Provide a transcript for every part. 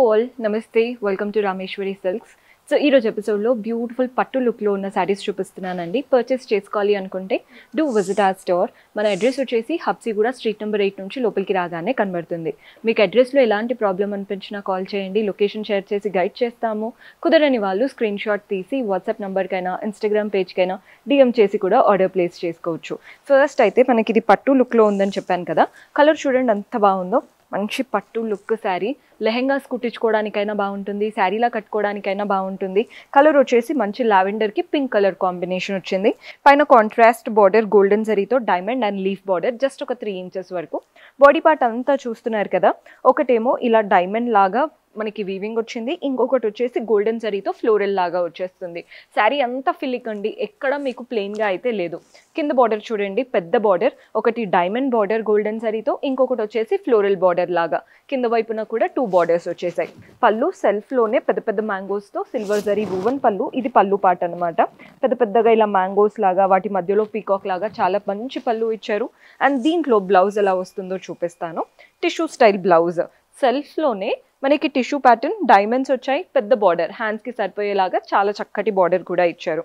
all, Namaste, welcome to Rameshwari Silks. So ఈరోజు ఎపిసోడ్లో beautiful పట్టు లుక్లో ఉన్న శారీస్ చూపిస్తున్నానండి. పర్చేస్ చేసుకోవాలి అనుకుంటే డూ విజిట్ ఆర్ స్టోర్. మన అడ్రస్ వచ్చేసి హబ్సిగూడ స్ట్రీట్ నెంబర్ 8 నుంచి లోపలికి రాగానే కనబడుతుంది. మీకు అడ్రస్లో ఎలాంటి ప్రాబ్లం అనిపించినా కాల్ చేయండి, లొకేషన్ షేర్ చేసి గైడ్ చేస్తాము. కుదరని వాళ్ళు స్క్రీన్ షాట్ తీసి వాట్సాప్ నెంబర్కైనా ఇన్స్టాగ్రామ్ పేజ్కైనా డిఎం చేసి కూడా ఆర్డర్ ప్లేస్ చేసుకోవచ్చు. ఫస్ట్ అయితే మనకి ఇది పట్టు లుక్లో ఉందని చెప్పాను కదా, కలర్ చూడండి ఎంత బాగుందో. మంచి పట్టు లుక్ శారీ, లెహెంగాస్ కుట్టించుకోవడానికైనా బాగుంటుంది, శారీలా కట్టుకోవడానికైనా బాగుంటుంది. కలర్ వచ్చేసి మంచి లావెండర్కి పింక్ కలర్ కాంబినేషన్ వచ్చింది. పైన కాంట్రాస్ట్ బార్డర్ గోల్డెన్ జరీతో diamond and leaf border just ఒక 3 ఇంచెస్ వరకు. బాడీ పార్ట్ అంతా చూస్తున్నారు కదా, ఒకటేమో ఇలా డైమండ్ లాగా మనకి వీవింగ్ వచ్చింది, ఇంకొకటి వచ్చేసి గోల్డెన్ జరీతో ఫ్లోరల్ లాగా వచ్చేస్తుంది. శారీ అంతా ఫిల్లిక్ అండి, ఎక్కడ మీకు ప్లెయిన్గా అయితే లేదు. కింద బార్డర్ చూడండి, పెద్ద బార్డర్, ఒకటి డైమండ్ బార్డర్ గోల్డెన్ జరీతో, ఇంకొకటి వచ్చేసి ఫ్లోరల్ బార్డర్ లాగా. కింద వైపున కూడా 2 బార్డర్స్ వచ్చేసాయి. పళ్ళు సెల్ఫ్లోనే పెద్ద పెద్ద మ్యాంగోస్తో సిల్వర్ జరీ వువెన్ పళ్ళు. ఇది పళ్ళు పార్ట్ అనమాట. పెద్ద పెద్దగా ఇలా మ్యాంగోస్ లాగా, వాటి మధ్యలో పీకాక్ లాగా చాలా మంచి పళ్ళు ఇచ్చారు. అండ్ దీంట్లో బ్లౌజ్ ఎలా వస్తుందో చూపిస్తాను. టిష్యూ స్టైల్ బ్లౌజ్, సెల్ఫ్లోనే మనకి టిష్యూ ప్యాటర్న్, డైమండ్స్ వచ్చాయి, పెద్ద బార్డర్, హ్యాండ్స్కి సరిపోయేలాగా చాలా చక్కటి బార్డర్ కూడా ఇచ్చారు.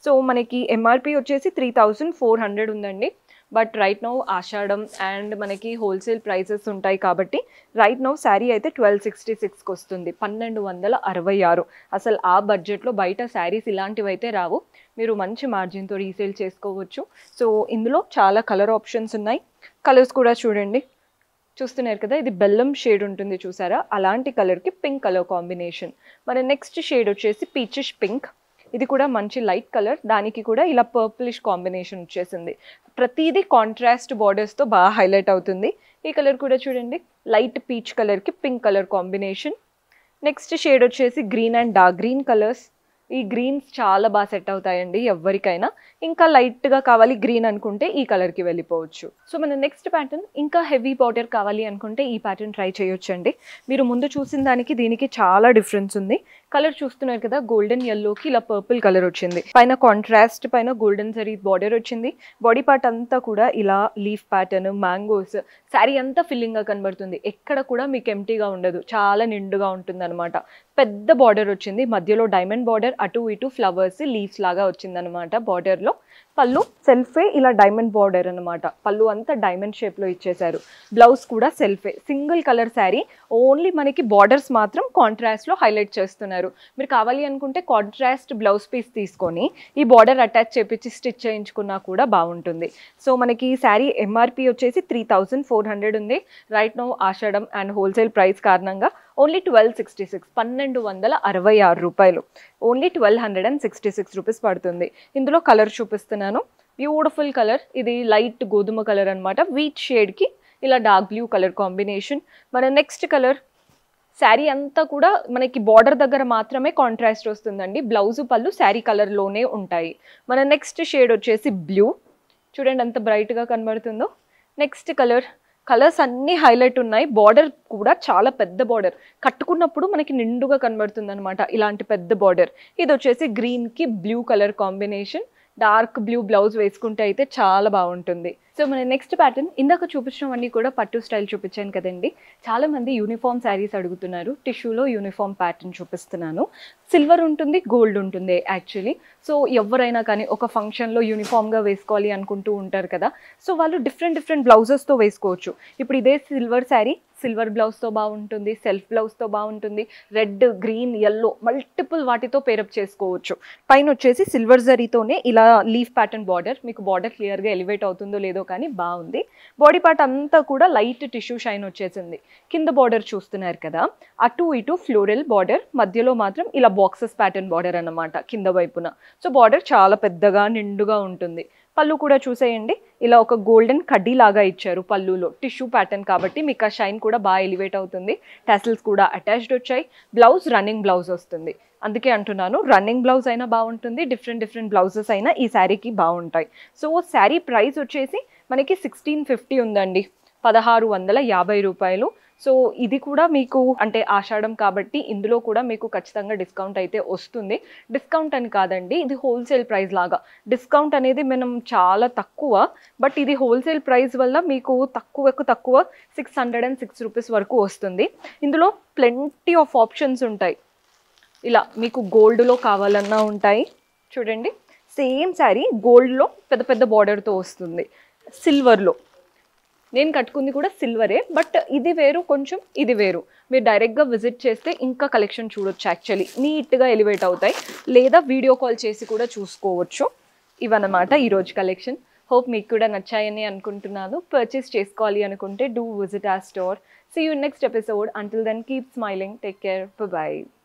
సో మనకి ఎంఆర్పి వచ్చేసి 3400 ఉందండి. But right now Ashadham and మనకి హోల్సేల్ ప్రైసెస్ ఉంటాయి కాబట్టి రైట్ నౌ శారీ అయితే 1266కి వస్తుంది, 1266. అసలు ఆ బడ్జెట్లో బయట శారీస్ ఇలాంటివి అయితే రావు. మీరు మంచి మార్జిన్తో రీసేల్ చేసుకోవచ్చు. సో ఇందులో చాలా కలర్ ఆప్షన్స్ ఉన్నాయి. కలర్స్ కూడా చూడండి, చూస్తున్నారు కదా, ఇది బెల్లం షేడ్ ఉంటుంది చూసారా, అలాంటి కలర్కి పింక్ కలర్ కాంబినేషన్. మన నెక్స్ట్ షేడ్ వచ్చేసి పీచిష్ పింక్. ఇది కూడా మంచి లైట్ కలర్, దానికి కూడా ఇలా పర్పులిష్ కాంబినేషన్ వచ్చేసింది. ప్రతిదీ కాంట్రాస్ట్ బార్డర్స్తో బాగా హైలైట్ అవుతుంది. ఈ కలర్ కూడా చూడండి, లైట్ పీచ్ కలర్కి pink colour combination. Next shade వచ్చేసి green and dark green colours. ఈ గ్రీన్స్ చాలా బాగా సెట్ అవుతాయండి ఎవరికైనా. ఇంకా లైట్గా కావాలి గ్రీన్ అనుకుంటే ఈ కలర్కి వెళ్ళిపోవచ్చు. సో మన నెక్స్ట్ ప్యాటర్న్ ఇంకా హెవీ బార్డర్ కావాలి అనుకుంటే ఈ ప్యాటర్న్ ట్రై చేయొచ్చు అండి. మీరు ముందు చూసిన దానికి దీనికి చాలా డిఫరెన్స్ ఉంది. కలర్ చూస్తున్నారు కదా, గోల్డెన్ ఎల్లోకి ఇలా పర్పుల్ కలర్ వచ్చింది. పైన కాంట్రాస్ట్ పైన గోల్డెన్ జరీ బార్డర్ వచ్చింది. బాడీ పార్ట్ అంతా కూడా ఇలా లీఫ్ ప్యాటర్న్, మ్యాంగోస్, శారీ అంతా ఫిల్లింగ్గా కనబడుతుంది. ఎక్కడ కూడా మీకు ఎంటీగా ఉండదు, చాలా నిండుగా ఉంటుంది అనమాట. పెద్ద బార్డర్ వచ్చింది, మధ్యలో డైమండ్ బార్డర్, అటు ఇటు ఫ్లవర్స్ లీవ్స్ లాగా వచ్చింది అనమాట. బార్డర్లో పళ్ళు సెల్ఫే ఇలా డైమండ్ బార్డర్ అనమాట. పళ్ళు అంతా డైమండ్ షేప్లో ఇచ్చేశారు. బ్లౌజ్ కూడా సెల్ఫే, సింగిల్ కలర్ శారీ, ఓన్లీ మనకి బార్డర్స్ మాత్రం కాంట్రాస్ట్లో హైలైట్ చేస్తున్నారు. మీరు కావాలి అనుకుంటే కాంట్రాస్ట్ బ్లౌజ్ పీస్ తీసుకొని ఈ బార్డర్ అటాచ్ చేపించి స్టిచ్ చేయించుకున్నా కూడా బాగుంటుంది. సో మనకి ఈ శారీ ఎంఆర్పి వచ్చేసి 3400 ఉంది. Right now Ashadham and wholesale price కారణంగా ఓన్లీ 1266, 1266 రూపాయలు, ఓన్లీ 1266 రూపీస్ పడుతుంది. ఇందులో కలర్ చూపిస్తున్నాను, బ్యూటిఫుల్ కలర్. ఇది లైట్ గోధుమ కలర్ అనమాట, వీట్ షేడ్కి ఇలా డార్క్ బ్లూ కలర్ కాంబినేషన్. మన నెక్స్ట్ కలర్, శారీ అంతా కూడా మనకి బార్డర్ దగ్గర మాత్రమే కాంట్రాస్ట్ వస్తుందండి. బ్లౌజు పళ్ళు శారీ కలర్లోనే ఉంటాయి. మన నెక్స్ట్ షేడ్ వచ్చేసి బ్లూ, చూడండి ఎంత బ్రైట్గా కనబడుతుందో. నెక్స్ట్ కలర్, కలర్స్ అన్నీ హైలైట్ ఉన్నాయి. బార్డర్ కూడా చాలా పెద్ద బార్డర్, కట్టుకున్నప్పుడు మనకి నిండుగా కనబడుతుంది అనమాట, ఇలాంటి పెద్ద బార్డర్. ఇది వచ్చేసి గ్రీన్కి blue colour combination. Dark blue blouse వేసుకుంటే అయితే చాలా బాగుంటుంది. సో మన నెక్స్ట్ ప్యాటర్న్, ఇందాక చూపించినవన్నీ కూడా పట్టు స్టైల్ చూపించాను కదండి. చాలామంది యూనిఫామ్ శారీస్ అడుగుతున్నారు. టిష్యూలో యూనిఫామ్ ప్యాటర్న్ చూపిస్తున్నాను. సిల్వర్ ఉంటుంది, గోల్డ్ ఉంటుంది యాక్చువల్లీ. సో ఎవరైనా కానీ ఒక ఫంక్షన్లో యూనిఫామ్గా వేసుకోవాలి అనుకుంటూ ఉంటారు కదా, సో వాళ్ళు డిఫరెంట్ బ్లౌజెస్తో వేసుకోవచ్చు. ఇప్పుడు ఇదే సిల్వర్ శారీ సిల్వర్ బ్లౌజ్తో బాగుంటుంది, సెల్ఫ్ బ్లౌజ్తో బాగుంటుంది, రెడ్, గ్రీన్, ఎల్లో మల్టిపుల్ వాటితో పేరప్ చేసుకోవచ్చు. పైన వచ్చేసి సిల్వర్ జరీతోనే ఇలా లీఫ్ ప్యాటర్న్ బార్డర్. మీకు బార్డర్ క్లియర్గా ఎలివేట్ అవుతుందో లేదో కానీ బాగుంది. బాడీ పార్ట్ అంతా కూడా లైట్ టిష్యూ షైన్ వచ్చేసింది. కింద బార్డర్ చూస్తున్నారు కదా, అటు ఇటు ఫ్లోరల్ బార్డర్, మధ్యలో మాత్రం ఇలా బాక్సెస్ ప్యాటర్న్ బార్డర్ అన్నమాట కింద వైపున. సో బార్డర్ చాలా పెద్దగా నిండుగా ఉంటుంది. పళ్ళు కూడా చూసేయండి, ఇలా ఒక గోల్డెన్ కడ్డీ లాగా ఇచ్చారు పళ్ళులో. టిష్యూ ప్యాటర్న్ కాబట్టి మీకు ఆ షైన్ కూడా బాగా ఎలివేట్ అవుతుంది. టాసిల్స్ కూడా అటాచ్డ్ వచ్చాయి. బ్లౌజ్ రన్నింగ్ బ్లౌజ్ వస్తుంది, అందుకే అంటున్నాను రన్నింగ్ బ్లౌజ్ అయినా బాగుంటుంది, డిఫరెంట్ బ్లౌజెస్ అయినా ఈ శారీకి బాగుంటాయి. సో శారీ ప్రైస్ వచ్చేసి మనకి 1650 ఉందండి, 1650 రూపాయలు. సో ఇది కూడా మీకు అంటే ఆషాఢం కాబట్టి ఇందులో కూడా మీకు ఖచ్చితంగా డిస్కౌంట్ అయితే వస్తుంది. డిస్కౌంట్ అని కాదండి, ఇది హోల్సేల్ ప్రైస్ లాగా. డిస్కౌంట్ అనేది మనం చాలా తక్కువ, బట్ ఇది హోల్సేల్ ప్రైస్ వల్ల మీకు తక్కువకు తక్కువ 606 రూపీస్ వరకు వస్తుంది. ఇందులో ప్లెంటీ ఆఫ్ ఆప్షన్స్ ఉంటాయి. ఇలా మీకు గోల్డ్లో కావాలన్నా ఉంటాయి. చూడండి, సేమ్ శారీ గోల్డ్లో పెద్ద పెద్ద బార్డర్తో వస్తుంది. సిల్వర్లో నేను కట్టుకుంది కూడా సిల్వరే, బట్ ఇది వేరు, కొంచెం ఇది వేరు. మీరు డైరెక్ట్గా విజిట్ చేస్తే ఇంకా కలెక్షన్ చూడొచ్చు. యాక్చువల్లీ నీట్గా ఎలివేట్ అవుతాయి, లేదా వీడియో కాల్ చేసి కూడా చూసుకోవచ్చు. ఇవన్నమాట ఈరోజు కలెక్షన్. హోప్ మీకు కూడా నచ్చాయని అనుకుంటున్నాను. పర్చేస్ చేసుకోవాలి అనుకుంటే do visit our store. See you in next episode. Until then, keep smiling. Take care. Bye-bye.